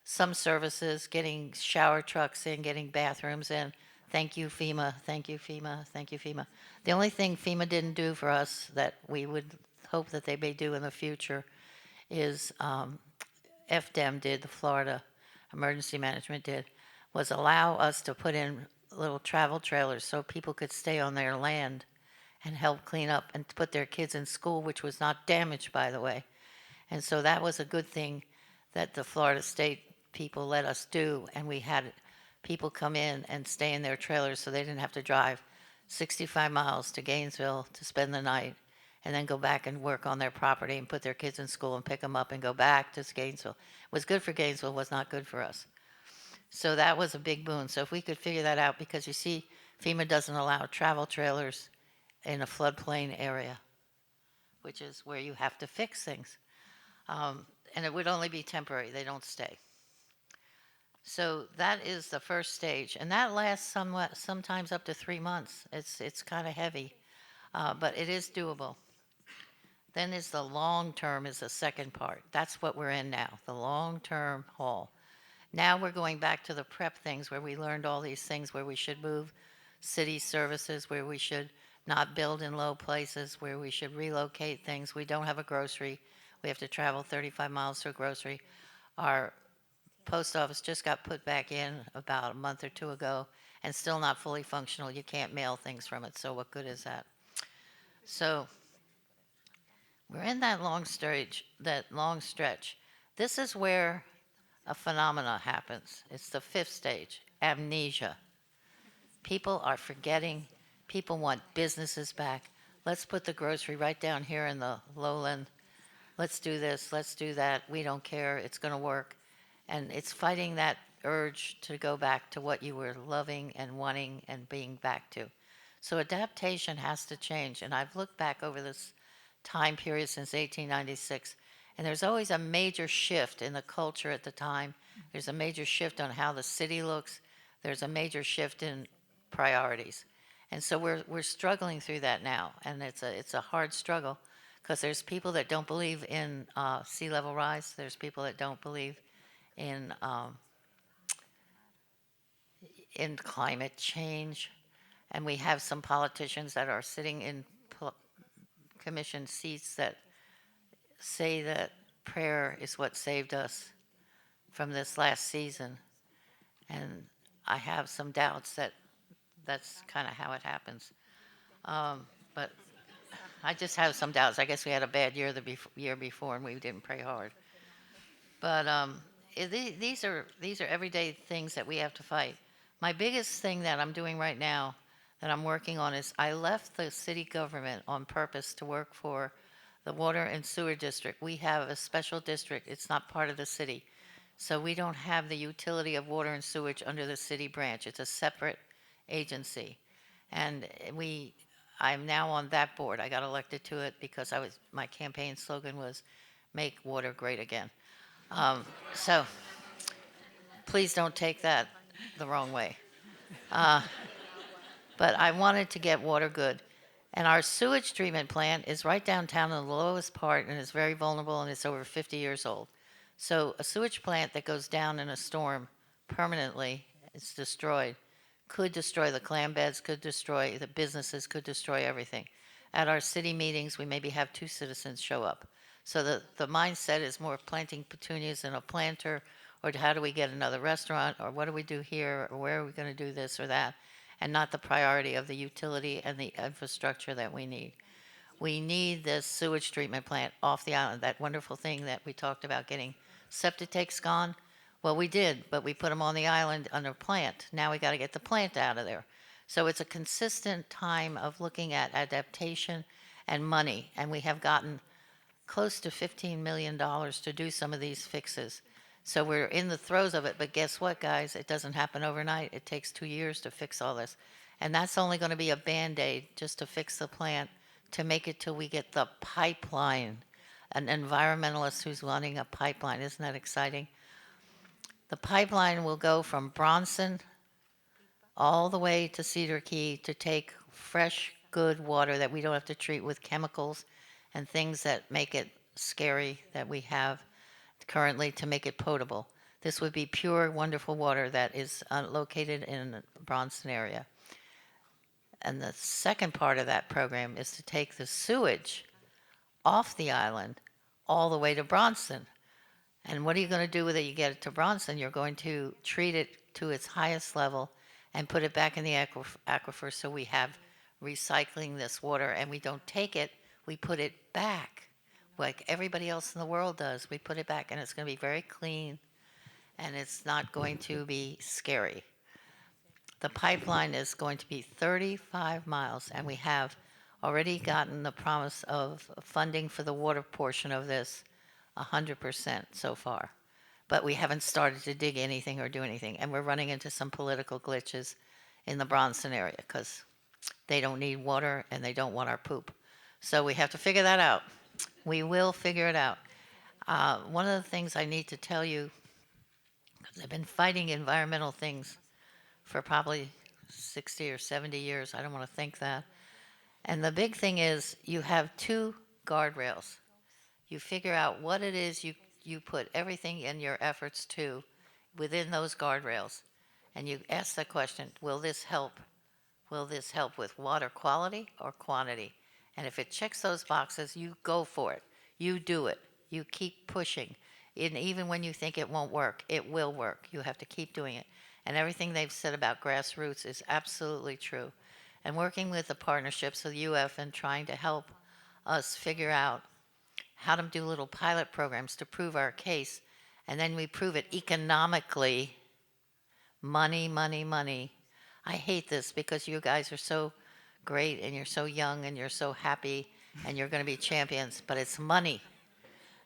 some services, getting shower trucks in, getting bathrooms in. Thank you, FEMA. Thank you, FEMA. Thank you, FEMA. The only thing FEMA didn't do for us that we would hope that they may do in the future is FDEM did, the Florida Emergency Management did, was allow us to put in little travel trailers so people could stay on their land and help clean up and put their kids in school, which was not damaged, by the way. And so that was a good thing that the Florida State people let us do, and we had people come in and stay in their trailers so they didn't have to drive 65 miles to Gainesville to spend the night and then go back and work on their property and put their kids in school and pick them up and go back to Gainesville. It was good for Gainesville, was not good for us. So that was a big boon. So if we could figure that out, because you see, FEMA doesn't allow travel trailers in a floodplain area, which is where you have to fix things. And it would only be temporary. They don't stay. So that is the first stage. And that lasts sometimes up to 3 months. It's kind of heavy, but it is doable. Then is the long term is the second part. That's what we're in now, the long-term haul. Now we're going back to the prep things where we learned all these things where we should move city services, where we should not build in low places, where we should relocate things. We don't have a grocery. We have to travel 35 miles to a grocery. Our post office just got put back in about a month or 2 ago and still not fully functional. You can't mail things from it, so what good is that? So we're in that long stretch. This is where a phenomena happens. It's the 5th stage, amnesia. People are forgetting. People want businesses back. Let's put the grocery right down here in the lowland. Let's do this, let's do that. We don't care. It's going to work. And it's fighting that urge to go back to what you were loving and wanting and being back to. So adaptation has to change. And I've looked back over this time period since 1896, and there's always a major shift in the culture at the time. There's a major shift on how the city looks. There's a major shift in priorities. And so we're struggling through that now, and it's a hard struggle because there's people that don't believe in sea level rise. There's people that don't believe in climate change, and we have some politicians that are sitting in commission seats that say that prayer is what saved us from this last season, and I have some doubts that that's kind of how it happens. But I just have some doubts. I guess we had a bad year the year before, and we didn't pray hard. But these are everyday things that we have to fight. My biggest thing that I'm doing right now that I'm working on is I left the city government on purpose to work for the water and sewer district. We have a special district. It's not part of the city. So we don't have the utility of water and sewage under the city branch. It's a separate agency. And I'm now on that board. I got elected to it because my campaign slogan was "Make water great again." So please don't take that the wrong way. But I wanted to get water good. And our sewage treatment plant is right downtown in the lowest part, and it's very vulnerable, and it's over 50 years old. So a sewage plant that goes down in a storm permanently, it's destroyed, could destroy the clam beds, could destroy the businesses, could destroy everything. At our city meetings, we maybe have 2 citizens show up. So the mindset is more planting petunias in a planter, or how do we get another restaurant, or what do we do here, or where are we going to do this or that, and not the priority of the utility and the infrastructure that we need. We need this sewage treatment plant off the island, that wonderful thing that we talked about getting septic tanks gone. Well, we did, but we put them on the island under a plant. Now we got to get the plant out of there. So it's a consistent time of looking at adaptation and money, and we have gotten close to $15 million to do some of these fixes. So we're in the throes of it, but guess what, guys? It doesn't happen overnight. It takes 2 years to fix all this. And that's only going to be a Band-Aid just to fix the plant, to make it till we get the pipeline. An environmentalist who's wanting a pipeline. Isn't that exciting? The pipeline will go from Bronson all the way to Cedar Key to take fresh, good water that we don't have to treat with chemicals and things that make it scary that we have currently, to make it potable. This would be pure, wonderful water that is located in the Bronson area. And the second part of that program is to take the sewage off the island all the way to Bronson. And what are you going to do with it? You get it to Bronson, you're going to treat it to its highest level and put it back in the aquifer, so we have recycling this water, and we don't take it, we put it back like everybody else in the world does. We put it back, and it's going to be very clean, and it's not going to be scary. The pipeline is going to be 35 miles, and we have already gotten the promise of funding for the water portion of this 100% so far. But we haven't started to dig anything or do anything, and we're running into some political glitches in the Bronson area because they don't need water and they don't want our poop. So we have to figure that out. We will figure it out. One of the things I need to tell you, because I've been fighting environmental things for probably 60 or 70 years. I don't want to think that. And the big thing is you have 2 guardrails. You figure out what it is you put everything in your efforts to within those guardrails. And you ask the question, will this help? Will this help with water quality or quantity? And if it checks those boxes, you go for it. You do it. You keep pushing. And even when you think it won't work, it will work. You have to keep doing it. And everything they've said about grassroots is absolutely true. And working with the partnerships with UF and trying to help us figure out how to do little pilot programs to prove our case, and then we prove it economically. Money, money, money. I hate this because you guys are so great and you're so young and you're so happy and you're going to be champions, but it's money.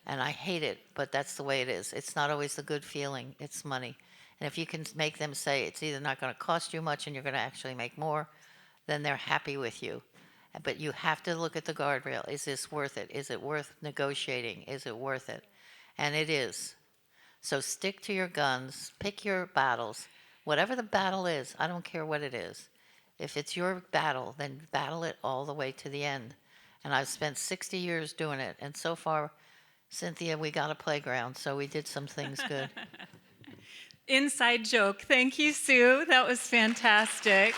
And I hate it, but that's the way it is. It's not always the good feeling, it's money. And if you can make them say it's either not going to cost you much and you're going to actually make more, then they're happy with you. But you have to look at the guardrail. Is this worth it? Is it worth negotiating? Is it worth it? And it is. So stick to your guns, pick your battles. Whatever the battle is, I don't care what it is. If it's your battle, then battle it all the way to the end. And I've spent 60 years doing it. And so far, Cynthia, we got a playground, so we did some things good. Inside joke. Thank you, Sue. That was fantastic.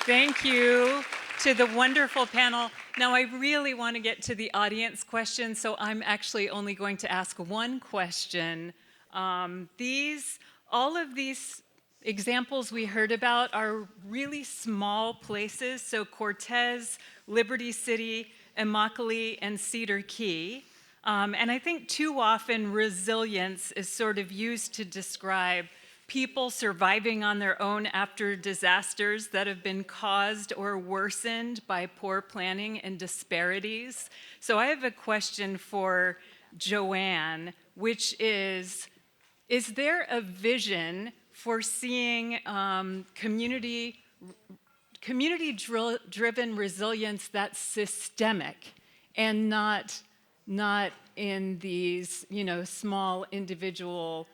Thank you to the wonderful panel. Now, I really want to get to the audience questions, so I'm actually only going to ask one question. All of these examples we heard about are really small places, so Cortez, Liberty City, Immokalee, and Cedar Key. And I think too often resilience is sort of used to describe people surviving on their own after disasters that have been caused or worsened by poor planning and disparities. So I have a question for Joanne, which is there a vision for seeing community-driven resilience that's systemic and not in these small individual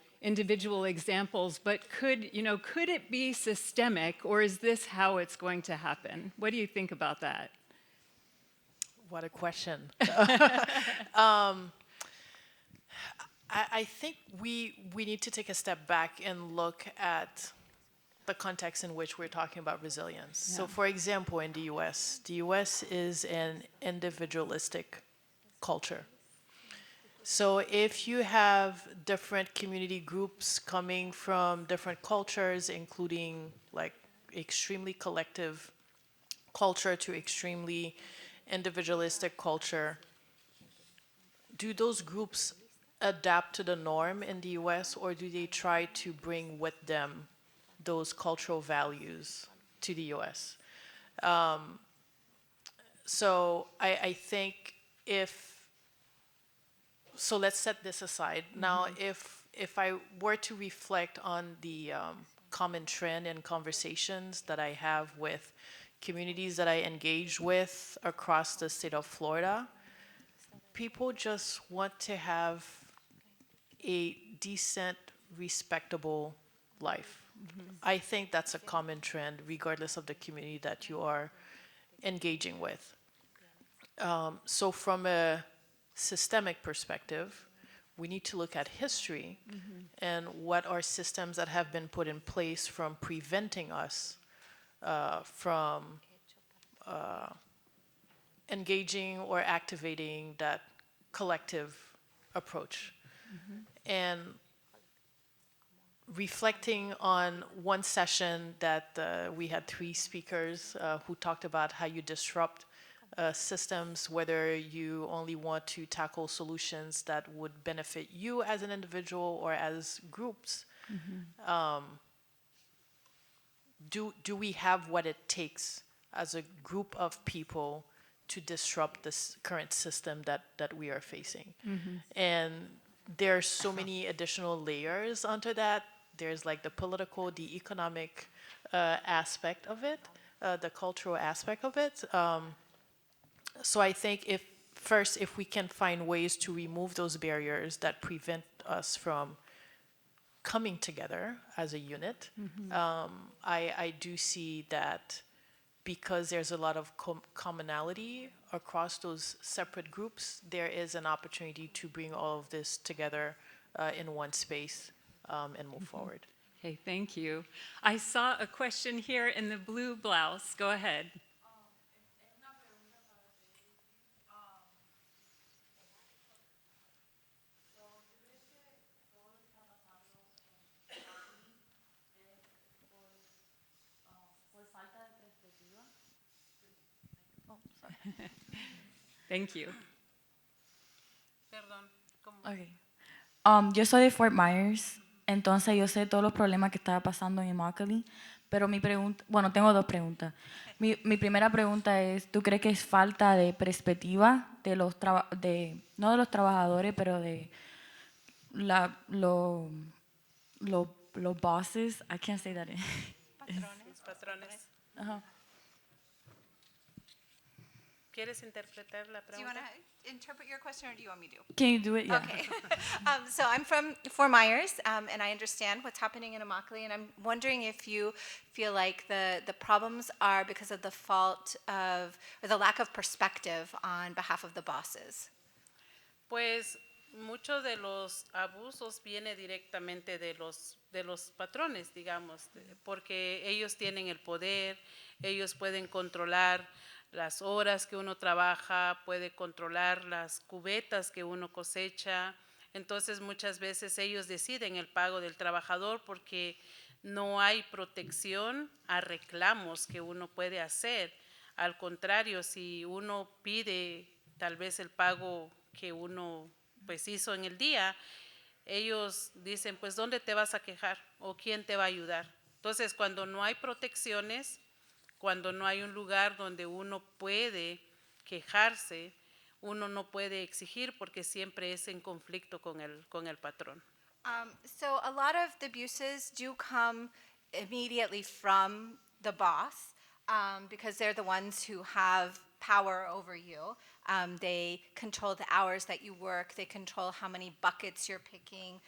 examples, but could it be systemic, or is this how it's going to happen? What do you think about that? What a question. I think we need to take a step back and look at the context in which we're talking about resilience. Yeah. So for example, in the US is an individualistic culture. So if you have different community groups coming from different cultures, including like extremely collective culture to extremely individualistic culture, do those groups adapt to the norm in the US, or do they try to bring with them those cultural values to the US? So I think so let's set this aside. Now, if I were to reflect on the common trend in conversations that I have with communities that I engage with across the state of Florida, people just want to have a decent, respectable life. I think that's a common trend, regardless of the community that you are engaging with. So from a systemic perspective, we need to look at history and what are systems that have been put in place from preventing us from engaging or activating that collective approach. And reflecting on one session that we had 3 speakers who talked about how you disrupt systems, whether you only want to tackle solutions that would benefit you as an individual or as groups. Do we have what it takes as a group of people to disrupt this current system that we are facing? And there are so many additional layers onto that. There's like the political, the economic aspect of it, the cultural aspect of it. So I think if we can find ways to remove those barriers that prevent us from coming together as a unit, I do see that because there's a lot of commonality across those separate groups, there is an opportunity to bring all of this together in one space and move forward. Okay, thank you. I saw a question here in the blue blouse. Go ahead. Thank you. Perdón, ¿cómo? Okay. Yo soy de Fort Myers, entonces yo sé todos los problemas que estaba pasando en Immokalee, pero mi pregunta, bueno, tengo 2 preguntas. Mi primera pregunta es, ¿tú crees que es falta de perspectiva de no de los trabajadores, pero de los bosses? I can't say that. Patrones. Ajá. ¿Quieres interpretar la Do you want pregunta? to interpret your question, or do you want me to? Can you do it? Yeah. Okay. So I'm from Fort Myers, and I understand what's happening in Immokalee, and I'm wondering if you feel like the problems are because of the fault of, or the lack of perspective on behalf of the bosses. Pues muchos de los abusos viene directamente de los patrones, digamos, porque ellos tienen el poder, ellos pueden controlar las horas que uno trabaja, puede controlar las cubetas que uno cosecha. Entonces muchas veces ellos deciden el pago del trabajador porque no hay protección a reclamos que uno puede hacer. Al contrario, si uno pide tal vez el pago que uno pues hizo en el día, ellos dicen, pues ¿dónde te vas a quejar? ¿O quién te va a ayudar? Entonces, cuando no hay protecciones, cuando no hay un lugar donde uno puede quejarse, uno no puede exigir porque siempre es en conflicto con el patrón. So a lot of the abuses do come immediately from the boss, because they're the ones who have power over you. They control the hours that you work. They control how many buckets you're picking.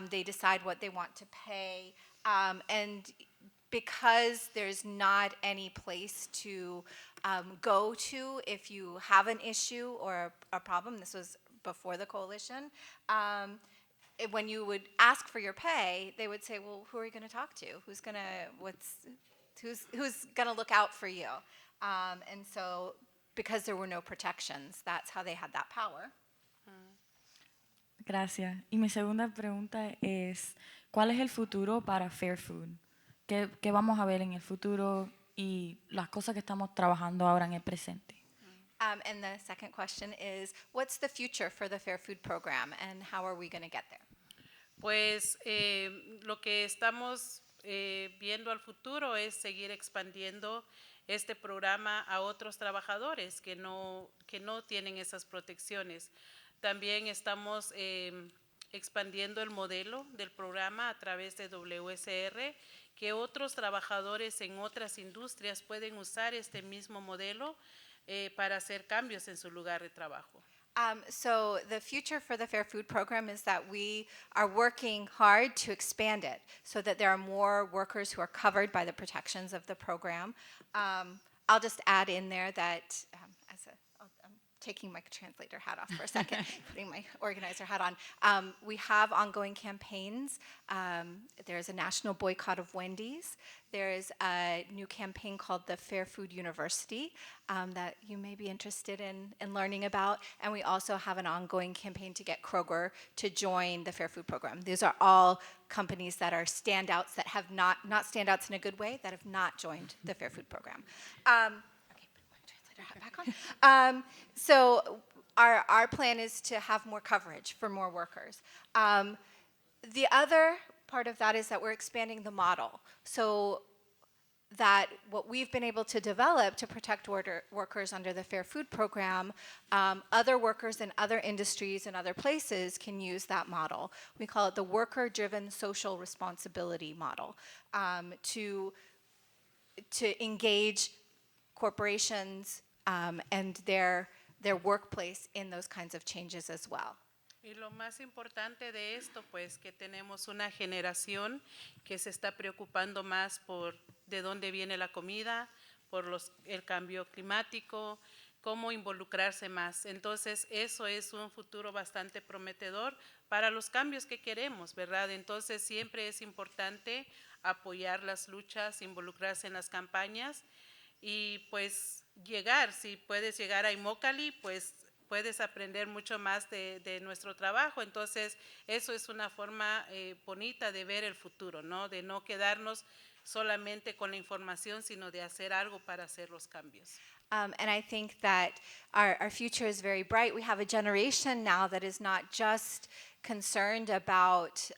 They decide what they want to pay. And because there's not any place to go to if you have an issue or a problem, this was before the coalition, when you would ask for your pay, they would say, well, who are you going to talk to? Who's going to look out for you? And so because there were no protections, that's how they had that power. Gracias. Y mi segunda pregunta es, ¿cuál es el futuro para Fair Food? ¿Qué vamos a ver en el futuro y las cosas que estamos trabajando ahora en el presente? And the second question is, what's the future for the Fair Food Program, and how are we going to get there? Pues lo que estamos viendo al futuro es seguir expandiendo este programa a otros trabajadores que no tienen esas protecciones. También estamos expandiendo el modelo del programa a través de WSR, que otros trabajadores en otras industrias pueden usar este mismo modelo para hacer cambios en su lugar de trabajo. So the future for the Fair Food Program is that we are working hard to expand it so that there are more workers who are covered by the protections of the program. I'll just add in there that I'm taking my translator hat off for a second, putting my organizer hat on. We have ongoing campaigns. There's a national boycott of Wendy's. There's a new campaign called the Fair Food University that you may be interested in learning about. And we also have an ongoing campaign to get Kroger to join the Fair Food Program. These are all companies that are standouts that have not standouts in a good way, that have not joined the Fair Food Program. Back on. So our plan is to have more coverage for more workers. The other part of that is that we're expanding the model so that what we've been able to develop to protect workers under the Fair Food Program, other workers in other industries and other places can use that model. We call it the worker-driven social responsibility model, to engage corporations and their workplace in those kinds of changes as well. Y lo más importante de esto, pues, que tenemos una generación que se está preocupando más por de dónde viene la comida, por el cambio climático, cómo involucrarse más. Entonces, eso es un futuro bastante prometedor para los cambios que queremos, ¿verdad? Entonces, siempre es importante apoyar las luchas, involucrarse en las campañas y, pues, si puedes llegar a Immokalee, pues, puedes aprender mucho más de nuestro trabajo. Entonces, eso es una forma bonita de ver el futuro, ¿no? De no quedarnos solamente con la información, sino de hacer algo para hacer los cambios. And I think that our future is very bright. We have a generation now that is not just concerned about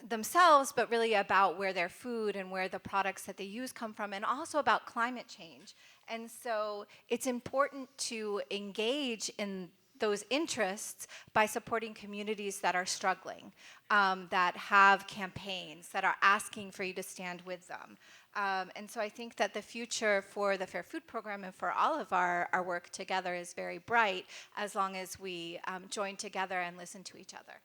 themselves, but really about where their food and where the products that they use come from, and also about climate change. And so it's important to engage in those interests by supporting communities that are struggling, that have campaigns, that are asking for you to stand with them. And so I think that the future for the Fair Food Program and for all of our work together is very bright as long as we join together and listen to each other.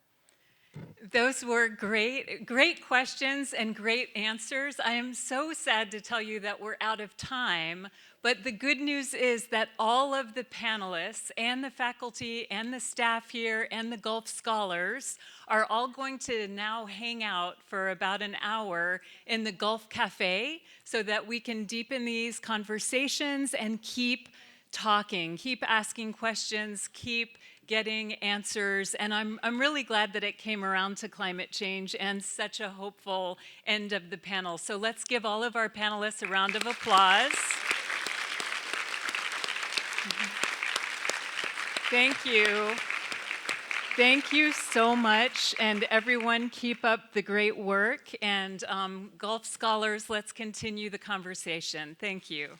Those were great questions and great answers. I am so sad to tell you that we're out of time, but the good news is that all of the panelists and the faculty and the staff here and the Gulf Scholars are all going to now hang out for about an hour in the Gulf Cafe so that we can deepen these conversations and keep talking, keep asking questions, keep getting answers, and I'm really glad that it came around to climate change and such a hopeful end of the panel. So let's give all of our panelists a round of applause. Thank you. Thank you so much, and everyone keep up the great work, and Gulf Scholars, let's continue the conversation. Thank you.